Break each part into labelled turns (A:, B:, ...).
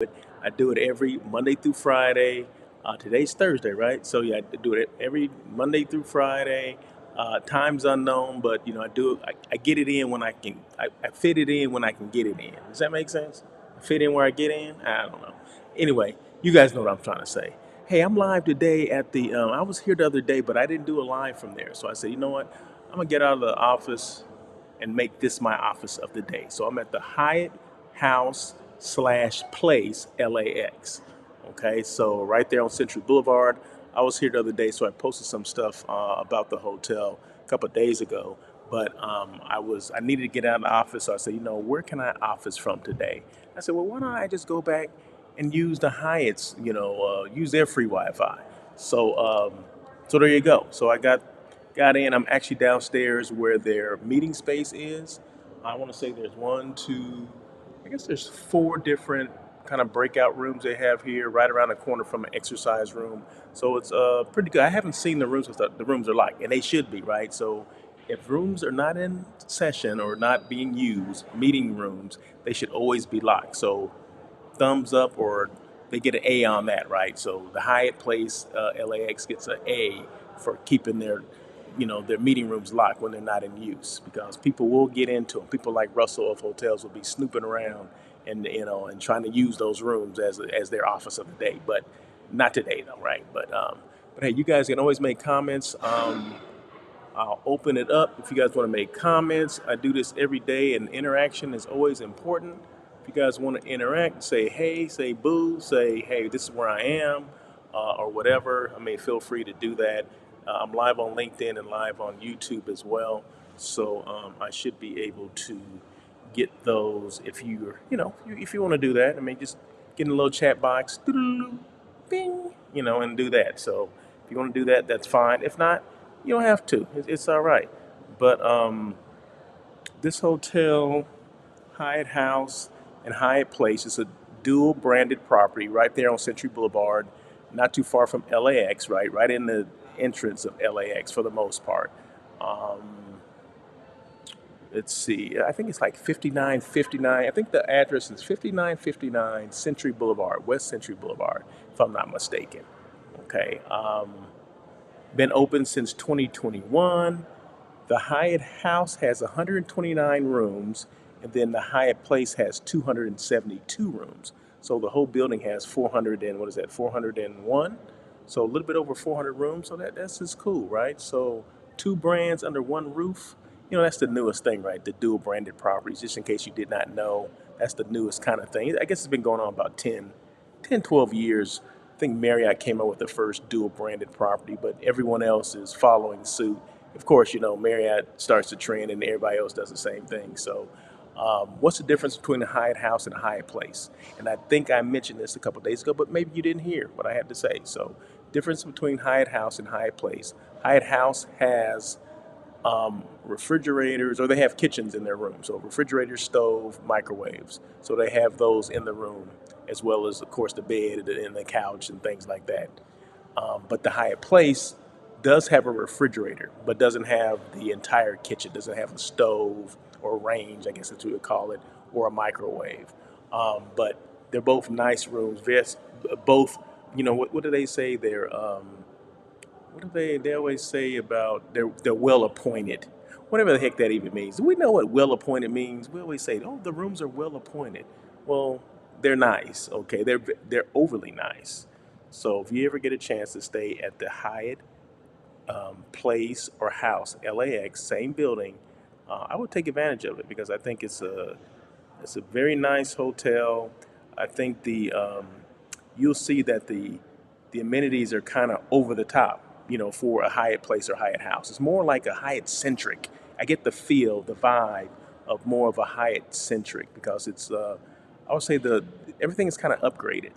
A: I do it every Monday through Friday. Today's Thursday, right? So yeah, I do it every Monday through Friday. Time's unknown, but I do it. I get it in when I can. I fit it in when I can get it in. Does that make sense? I fit in where I get in. I don't know. Anyway, you guys know what I'm trying to say. Hey, I'm live today at the. I was here the other day, but I didn't do a live from there. So I said, you know what? I'm gonna get out of the office and make this my office of the day. So I'm at the Hyatt House slash Place LAX. Okay, so right there on Century Boulevard. I was here the other day, so I posted some stuff about the hotel a couple of days ago. But I needed to get out of the office, so I said, where can I office from today? I said, well, why don't I just go back and use the Hyatts, use their free Wi-Fi. So there you go. So I got in. I'm actually downstairs where their meeting space is. I want to say there's one, two, I guess there's four different kind of breakout rooms they have here, right around the corner from an exercise room. So it's pretty good. I haven't seen the rooms, what the rooms are like, and they should be, right? So if rooms are not in session or not being used, meeting rooms, they should always be locked. So thumbs up or they get an A on that, right? So the Hyatt Place LAX gets an A for keeping their meeting rooms locked when they're not in use because people will get into them. People like Russell of hotels will be snooping around and trying to use those rooms as their office of the day, but not today though, right? But hey, you guys can always make comments. I'll open it up if you guys want to make comments. I do this every day, and interaction is always important. If you guys want to interact, say hey, say boo, say hey, this is where I am, or whatever. I mean, feel free to do that. I'm live on LinkedIn and live on YouTube as well, so I should be able to get those if if you want to do that. I mean, just get in a little chat box, bing, and do that. So if you want to do that, that's fine. If not, you don't have to. It's all right. But this hotel, Hyatt House and Hyatt Place, is a dual branded property right there on Century Boulevard, not too far from LAX, right? Right in the entrance of LAX for the most part. Um, let's see. I think it's like 5959. I think the address is 5959 Century Boulevard, West Century Boulevard, if I'm not mistaken. Okay. Been open since 2021. The Hyatt House has 129 rooms, and then the Hyatt Place has 272 rooms. So the whole building has 400 and what is that? 401. So a little bit over 400 rooms. So that's just cool, right? So two brands under one roof. That's the newest thing, right? The dual branded properties. Just in case you did not know, that's the newest kind of thing. I guess it's been going on about 10, 12 years. I think Marriott came up with the first dual branded property, but everyone else is following suit. Of course, Marriott starts the trend and everybody else does the same thing. So, what's the difference between a Hyatt House and a Hyatt Place? And I think I mentioned this a couple days ago, but maybe you didn't hear what I had to say. So, difference between Hyatt House and Hyatt Place. Hyatt House has refrigerators, or they have kitchens in their room. So refrigerator, stove, microwaves. So they have those in the room, as well as, of course, the bed and the couch and things like that. But the Hyatt Place does have a refrigerator, but doesn't have the entire kitchen. Doesn't have a stove or range, I guess that's what you would call it, or a microwave. But they're both nice rooms. Both, what do they say? What do they always say about they're well appointed, whatever the heck that even means. Do we know what well appointed means? We always say, oh, the rooms are well appointed. Well, they're nice. Okay, they're overly nice. So if you ever get a chance to stay at the Hyatt Place or House LAX, same building, I would take advantage of it because I think it's a very nice hotel. I think you'll see that the amenities are kind of over the top, for a Hyatt Place or Hyatt House. It's more like a Hyatt centric. I get the feel, the vibe of more of a Hyatt centric because I would say everything is kind of upgraded.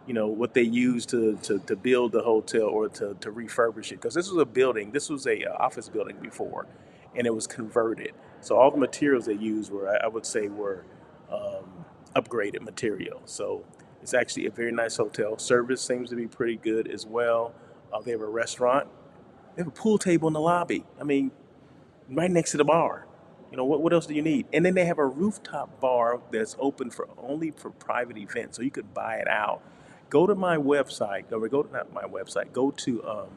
A: What they use to build the hotel or to refurbish it because this was a office building before, and it was converted. So all the materials they used I would say were upgraded material. So it's actually a very nice hotel. Service seems to be pretty good as well. They have a restaurant. They have a pool table in the lobby. I mean, right next to the bar. What else do you need? And then they have a rooftop bar that's open for only for private events, so you could buy it out. Go to my website, or go to not my website. Go to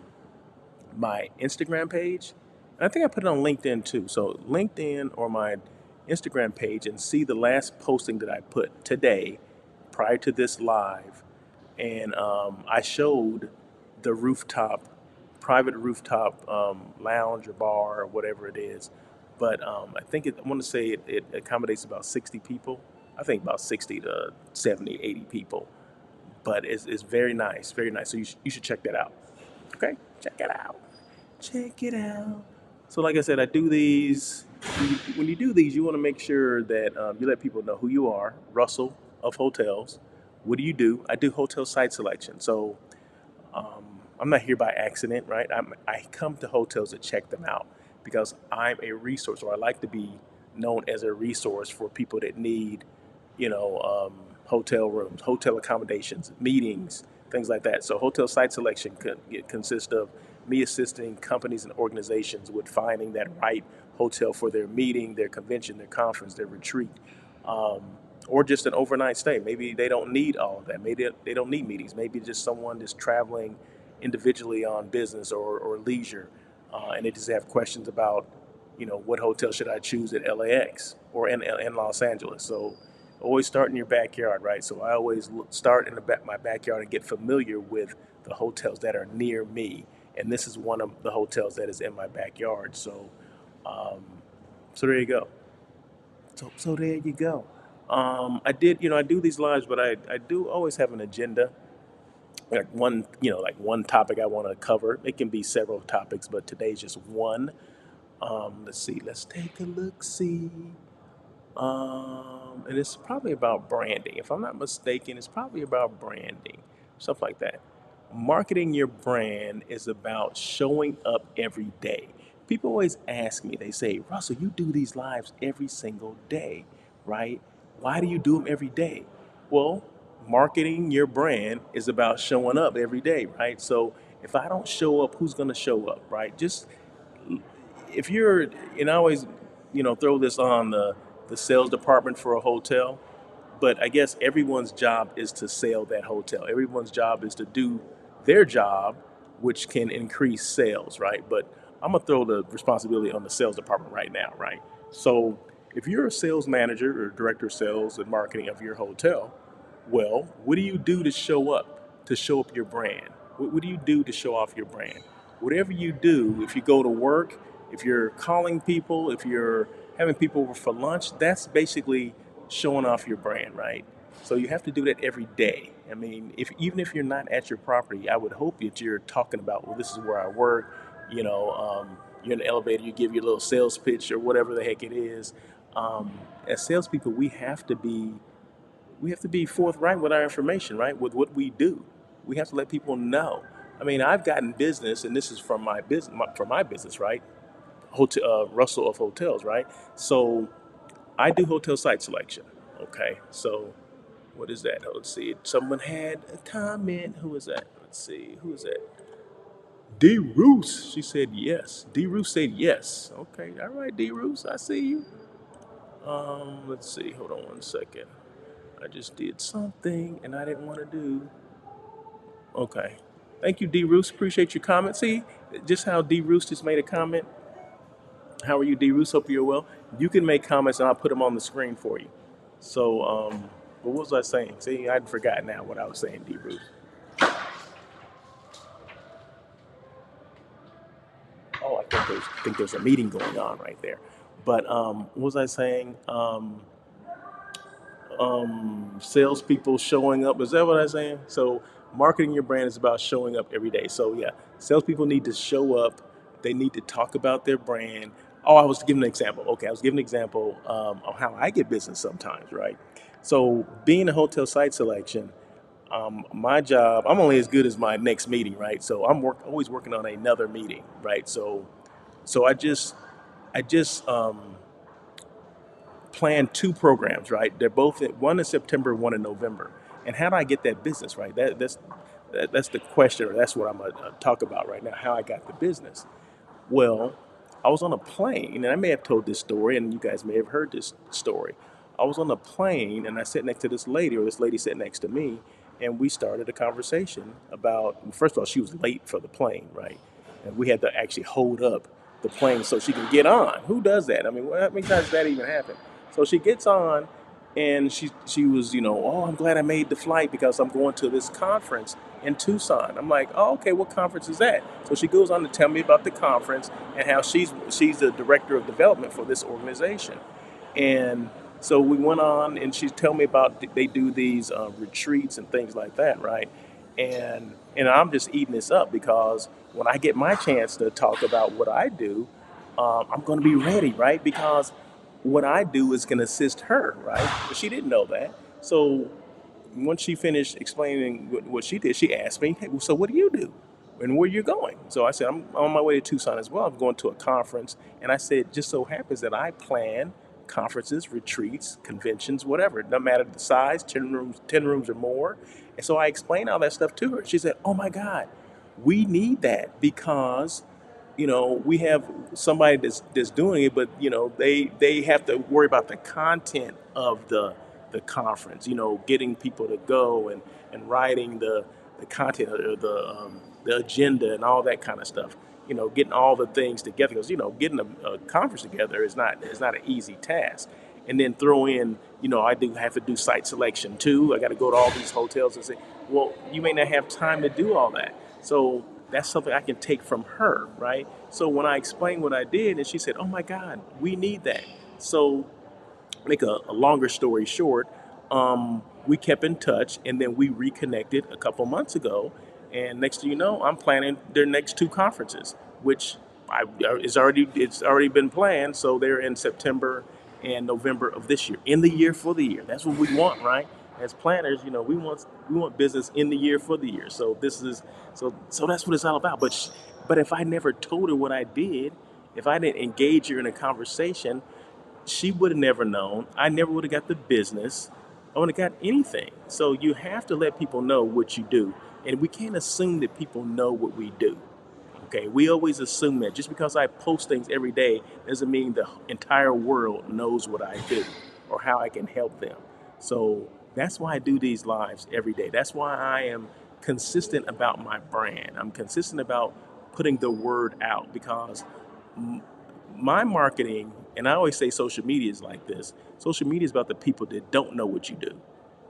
A: my Instagram page. And I think I put it on LinkedIn too. So LinkedIn or my Instagram page, and see the last posting that I put today, prior to this live, and I showed the rooftop, private rooftop lounge or bar or whatever it is. But I think I want to say it accommodates about 60 people. I think about 60 to 70, 80 people. But it's very nice, very nice. So you should check that out. Okay, check it out. Check it out. So, like I said, I do these. When you do these, you want to make sure that you let people know who you are. Russell of Hotels. What do you do? I do hotel site selection. So I'm not here by accident, right? I come to hotels to check them out because I'm a resource, or I like to be known as a resource for people that need, hotel rooms, hotel accommodations, meetings, things like that. So hotel site selection consists of me assisting companies and organizations with finding that right hotel for their meeting, their convention, their conference, their retreat, um, or just an overnight stay. Maybe they don't need all of that. Maybe they don't need meetings. Maybe just someone that's traveling individually on business or leisure, and they just have questions about, what hotel should I choose at LAX or in Los Angeles. So always start in your backyard, right? So I always start in my backyard and get familiar with the hotels that are near me. And this is one of the hotels that is in my backyard. Um, so there you go. So there you go. I do these lives, but I do always have an agenda. Like one topic I want to cover. It can be several topics, but today's just one. Let's see. Let's take a look. See. And it's probably about branding. If I'm not mistaken, it's probably about branding, stuff like that. Marketing your brand is about showing up every day. People always ask me, they say, Russell, you do these lives every single day, right? Why do you do them every day? Well, marketing your brand is about showing up every day, right? So if I don't show up, who's going to show up, right? Just if you're, and I always, throw this on the sales department for a hotel, but I guess everyone's job is to sell that hotel. Everyone's job is to do their job, which can increase sales, right? But I'm gonna throw the responsibility on the sales department right now, right? So if you're a sales manager or director of sales and marketing of your hotel, well, what do you do to show up your brand? What do you do to show off your brand? Whatever you do, if you go to work, if you're calling people, if you're having people over for lunch, that's basically showing off your brand, right? So you have to do that every day. I mean, if even if you're not at your property, I would hope that you're talking about, well, this is where I work. You're in the elevator, you give your little sales pitch or whatever the heck it is. As salespeople, we have to be forthright with our information, right? With what we do, we have to let people know. I mean, I've gotten business, and this is from my business, from my business, right? Hotel Russell of Hotels, right? So I do hotel site selection. Okay, so what is that? Let's see. Someone had a comment. Who is that? Let's see. Who is that? D. Roos. She said yes. D. Roos said yes. Okay, all right, D. Roos. I see you. Let's see. Hold on one second. I just did something and I didn't want to do. Okay. Thank you, D. Roos. Appreciate your comment. See, just how D. Roos just made a comment. How are you, D. Roos? Hope you're well. You can make comments and I'll put them on the screen for you. So, what was I saying? See, I'd forgotten now what I was saying, D. Roos. Oh, I think there's a meeting going on right there. But what was I saying? Salespeople showing up. Is that what I'm saying? So marketing your brand is about showing up every day. So yeah, salespeople need to show up. They need to talk about their brand. Oh, I was giving an example. Okay, I was giving an example of how I get business sometimes, right? So being a hotel site selection, my job, I'm only as good as my next meeting, right? So always working on another meeting, right? So I just planned two programs, right? They're both one in September, one in November. And how do I get that business, right? That's the question, or that's what I'm gonna talk about right now. How I got the business. Well, I was on a plane, and I may have told this story, and you guys may have heard this story. I was on a plane, and I sat next to this lady, or this lady sat next to me, and we started a conversation about. First of all, she was late for the plane, right? And we had to actually hold up the plane so she can get on. Who does that? I mean, how many times does that even happen? So she gets on, and she was, oh, I'm glad I made the flight because I'm going to this conference in Tucson. I'm like, oh, okay, what conference is that? So she goes on to tell me about the conference and how she's the director of development for this organization. And so we went on, and she told me about they do these retreats and things like that, right? And I'm just eating this up because when I get my chance to talk about what I do, I'm going to be ready, right? Because what I do is going to assist her, right? But she didn't know that. So once she finished explaining what she did, she asked me, hey, well, so what do you do? And where you going? So I said, I'm on my way to Tucson as well. I'm going to a conference. And I said, just so happens that I plan conferences, retreats, conventions, whatever. No matter the size, 10 rooms or more. And so I explained all that stuff to her. She said, oh my God, we need that because we have somebody that's doing it, but they have to worry about the content of the conference. Getting people to go and writing the content or the agenda and all that kind of stuff. Getting all the things together because getting a conference together is not an easy task. And then throw in, I do have to do site selection too. I got to go to all these hotels and say, well, you may not have time to do all that. So that's something I can take from her, right? So when I explained what I did, and she said, "Oh my God, we need that." So make a longer story short, we kept in touch, and then we reconnected a couple months ago. And next thing you know, I'm planning their next two conferences, which it's already been planned. So they're in September and November of this year, in the year for the year. That's what we want, right? As planners, we want business in the year for the year. So that's what it's all about. But if I never told her what I did, if I didn't engage her in a conversation, she would have never known. I never would have got the business. I wouldn't have got anything. So you have to let people know what you do. And we can't assume that people know what we do. Okay, we always assume that just because I post things every day doesn't mean the entire world knows what I do or how I can help them. So that's why I do these lives every day. That's why I am consistent about my brand. I'm consistent about putting the word out because my marketing, and I always say social media is like this. Social media is about the people that don't know what you do.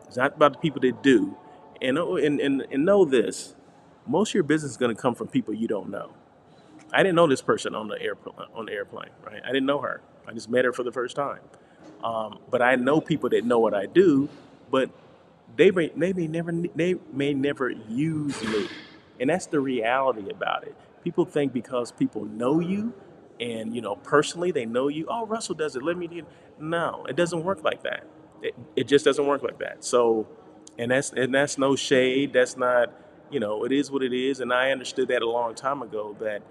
A: It's not about the people that do. And know this, most of your business is going to come from people you don't know. I didn't know this person on the airplane, right? I didn't know her. I just met her for the first time. But I know people that know what I do, but they may never use me, and that's the reality about it. People think because people know you, and personally they know you. Oh, Russell does it. Let me do. No, it doesn't work like that. It just doesn't work like that. So, and that's no shade. That's not. It is what it is, and I understood that a long time ago that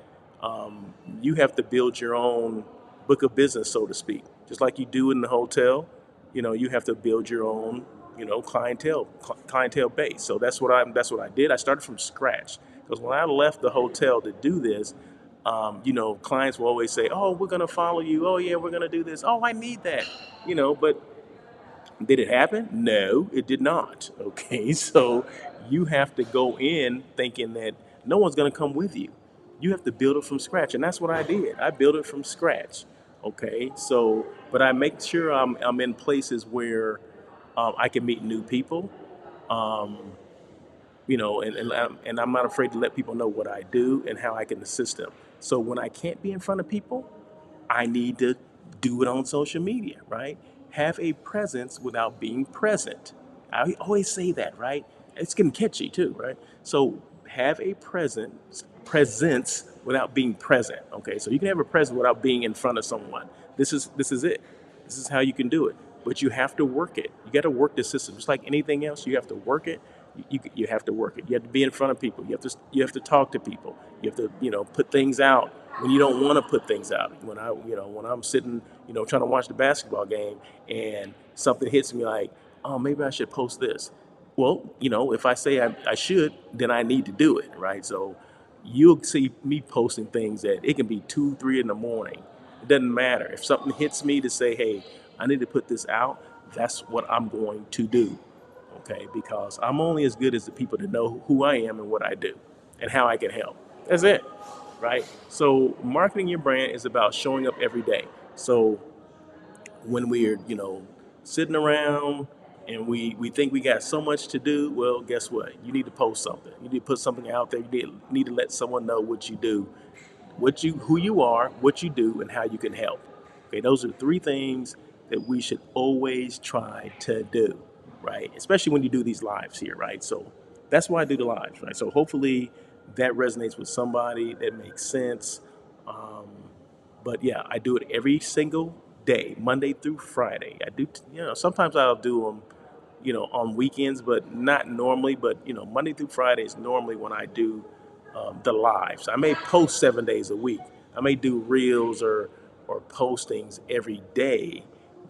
A: you have to build your own book of business, so to speak, just like you do in the hotel. You have to build your own, clientele base. So that's what I did. I started from scratch because when I left the hotel to do this, clients will always say, "Oh, we're gonna follow you. Oh, yeah, we're gonna do this. Oh, I need that." But did it happen? No, it did not. Okay, so you have to go in thinking that no one's going to come with you. You have to build it from scratch, and that's what I did. I built it from scratch. Okay, so but I make sure I'm in places where I can meet new people. Um, and I'm not afraid to let people know what I do and how I can assist them. So when I can't be in front of people, I need to do it on social media, right? Have a presence without being present. I always say that, right? It's getting catchy too, right? So have a presence without being present. Okay, so you can have a presence without being in front of someone. This is it. This is how you can do it. But you have to work it. You got to work the system, just like anything else. You have to work it. You have to work it. You have to be in front of people. You have to talk to people. You have to put things out when you don't want to put things out. When I'm sitting trying to watch the basketball game and something hits me like, oh, maybe I should post this. Well, if I say I should, then I need to do it, right? So you'll see me posting things that it can be 2, 3 in the morning. It doesn't matter. If something hits me to say, hey, I need to put this out, that's what I'm going to do. Okay, because I'm only as good as the people that know who I am and what I do and how I can help. That's it, right? So marketing your brand is about showing up every day. So when we're sitting around and we think we got so much to do, well, guess what? You need to post something. You need to put something out there. You need to let someone know what you do, who you are, what you do, and how you can help. Okay, those are three things that we should always try to do, right? Especially when you do these lives here, right? So that's why I do the lives, right? So hopefully that resonates with somebody, that makes sense. Um, but yeah, I do it every single day, Monday through Friday. I do, sometimes I'll do them, on weekends, but not normally. But Monday through Friday is normally when I do the lives. I may post 7 days a week. I may do reels or postings every day,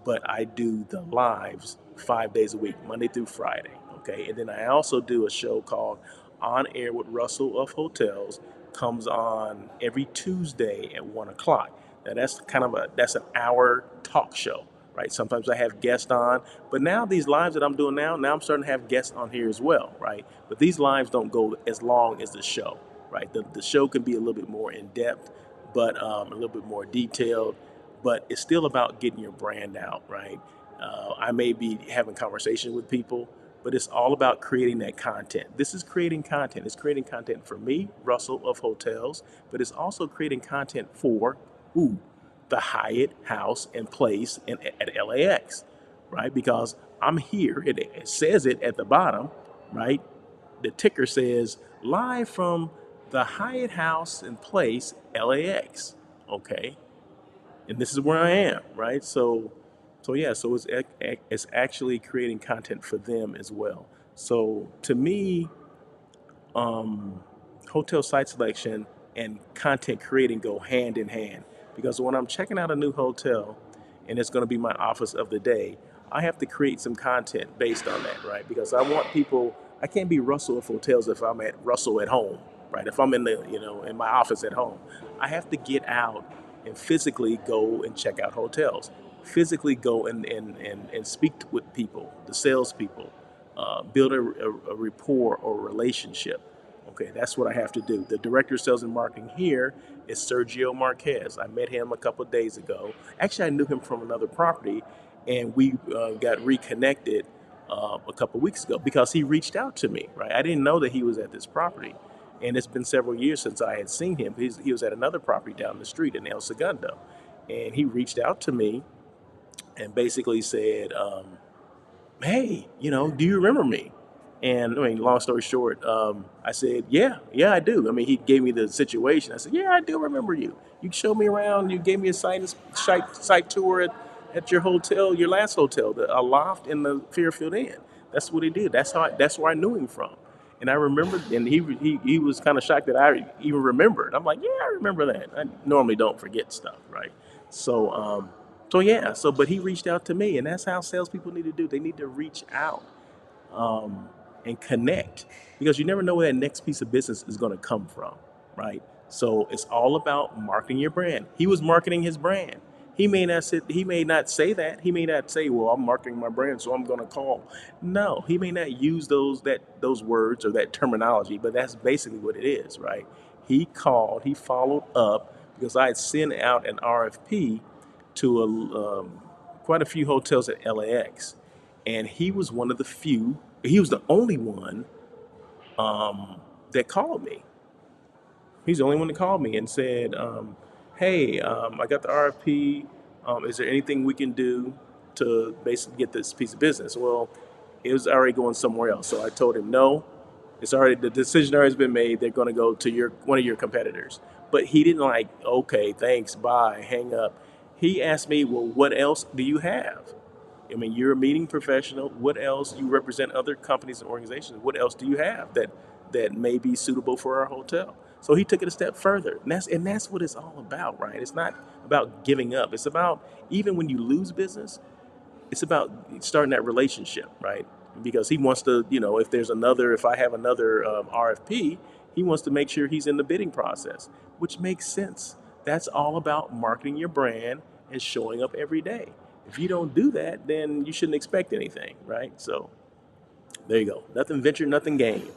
A: but I do the lives 5 days a week, Monday through Friday. Okay, and then I also do a show called On Air with Russell of Hotels. Comes on every Tuesday at 1 o'clock. Now that's an hour talk show, right? Sometimes I have guests on, but now these lives that I'm doing now I'm starting to have guests on here as well, right? But these lives don't go as long as the show, right? The show can be a little bit more in depth, but a little bit more detailed, but it's still about getting your brand out, right? I may be having conversations with people, but it's all about creating that content. This is creating content. It's creating content for me, Russell of Hotels, but it's also creating content for who? The Hyatt House and Place at LAX, right? Because I'm here, it says it at the bottom, right? The ticker says live from the Hyatt House and Place, LAX. Okay, and this is where I am, right? So yeah, so it's actually creating content for them as well. So to me, um, hotel site selection and content creating go hand in hand because when I'm checking out a new hotel and it's going to be my office of the day, I have to create some content based on that, right? Because I want people. I can't be Russell of Hotels if I'm at Russell at home, right? If I'm in in my office at home, I have to get out and physically go and check out hotels, physically go and speak with people, the salespeople, build a rapport or relationship. Okay, that's what I have to do. The director of sales and marketing here is Sergio Marquez. I met him a couple of days ago. Actually, I knew him from another property, and we got reconnected a couple of weeks ago because he reached out to me. Right, I didn't know that he was at this property, and it's been several years since I had seen him. He was at another property down the street in El Segundo, and he reached out to me and basically said, hey, do you remember me? And I mean, long story short, I said, yeah, I do. I mean, he gave me the situation. I said, yeah, I do remember you. You showed me around. You gave me a site tour at your hotel, your last hotel, a loft in the Fairfield Inn. That's what he did. That's where I knew him from. And I remembered, and he was kind of shocked that I even remembered. I'm like, yeah, I remember that. I normally don't forget stuff, right? So, yeah. So, but he reached out to me, and that's how salespeople need to do. They need to reach out um, and connect because you never know where that next piece of business is going to come from, right? So it's all about marketing your brand. He was marketing his brand. He may not say that. He may not say, "Well, I'm marketing my brand, so I'm going to call." No, he may not use those words or that terminology, but that's basically what it is, right? He called. He followed up because I had sent out an RFP to quite a few hotels at LAX, and he was one of the few. He was the only one that called me. He's the only one that called me and said, "Hey, I got the RFP. Is there anything we can do to basically get this piece of business?" Well, it was already going somewhere else, so I told him no. It's already the decision already has been made. They're going to go to one of your competitors. But he didn't like, okay, thanks, bye, hang up. He asked me, well, what else do you have? I mean, you're a meeting professional. What else? You represent other companies and organizations. What else do you have that may be suitable for our hotel? So he took it a step further, and that's what it's all about, right? It's not about giving up. It's about even when you lose business, it's about starting that relationship, right? Because he wants to, if I have another RFP, He wants to make sure he's in the bidding process, which makes sense. That's all about marketing your brand and showing up every day. If you don't do that, then you shouldn't expect anything, right? So there you go. Nothing ventured, nothing gained.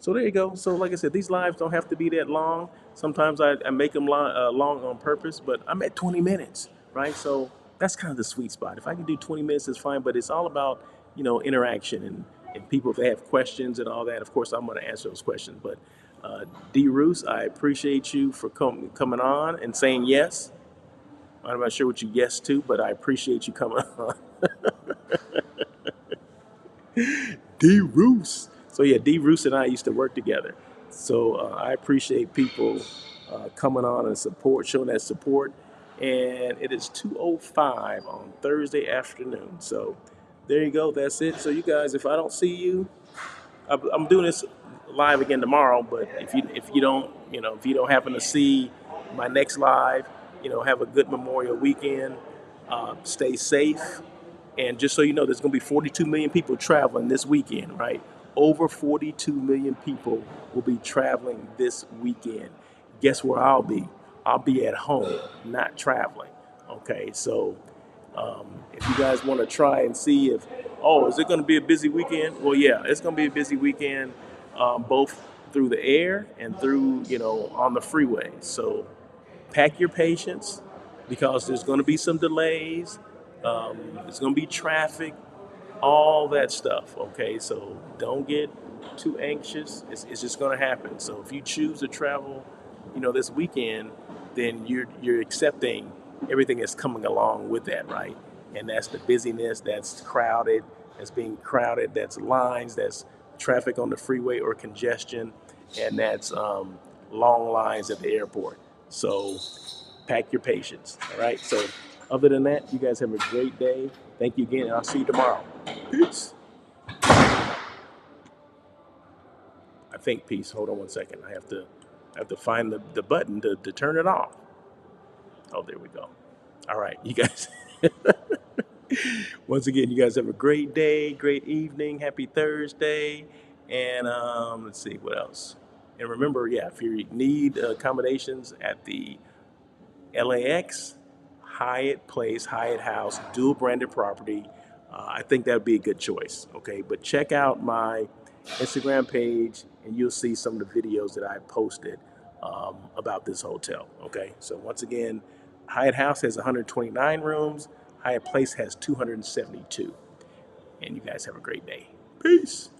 A: So there you go. So like I said, these lives don't have to be that long. Sometimes I make them long on purpose, but I'm at 20 minutes, right? So that's kind of the sweet spot. If I can do 20 minutes, it's fine. But it's all about interaction and people if they have questions and all that. Of course, I'm going to answer those questions. But D. Roos, I appreciate you for coming on and saying yes. I'm not sure what you yes to, but I appreciate you coming on. D. Roos. So yeah, D. Roos and I used to work together. So I appreciate people coming on and showing that support. And it is 2:05 on Thursday afternoon. So there you go. That's it. So you guys, if I don't see you, I'm doing this live again tomorrow. But if you don't happen to see my next live, have a good Memorial weekend. Stay safe. And just so you know, there's going to be 42 million people traveling this weekend, right? Over 42 million people will be traveling this weekend. Guess where I'll be? I'll be at home, not traveling. Okay, so if you guys want to try and see is it going to be a busy weekend? Well, yeah, it's going to be a busy weekend, both through the air and through, on the freeway. So pack your patience because there's going to be some delays. There's going to be traffic, all that stuff. Okay, so don't get too anxious. It's just going to happen. So if you choose to travel, this weekend, then you're accepting everything that's coming along with that, right? And that's the busyness, that's crowded, that's being crowded, that's lines, that's traffic on the freeway or congestion, and that's long lines at the airport. So pack your patience. All right. So other than that, you guys have a great day. Thank you again, and I'll see you tomorrow. Peace. I think peace. Hold on one second. I have to find the button to turn it off. Oh, there we go. All right, you guys. Once again, you guys have a great day, great evening, happy Thursday, and let's see what else. And remember, yeah, if you need accommodations at the LAX, Hyatt Place, Hyatt House, dual branded property. I think that would be a good choice. Okay, but check out my Instagram page and you'll see some of the videos that I posted about this hotel. Okay, so once again, Hyatt House has 129 rooms, Hyatt Place has 272. And you guys have a great day. Peace.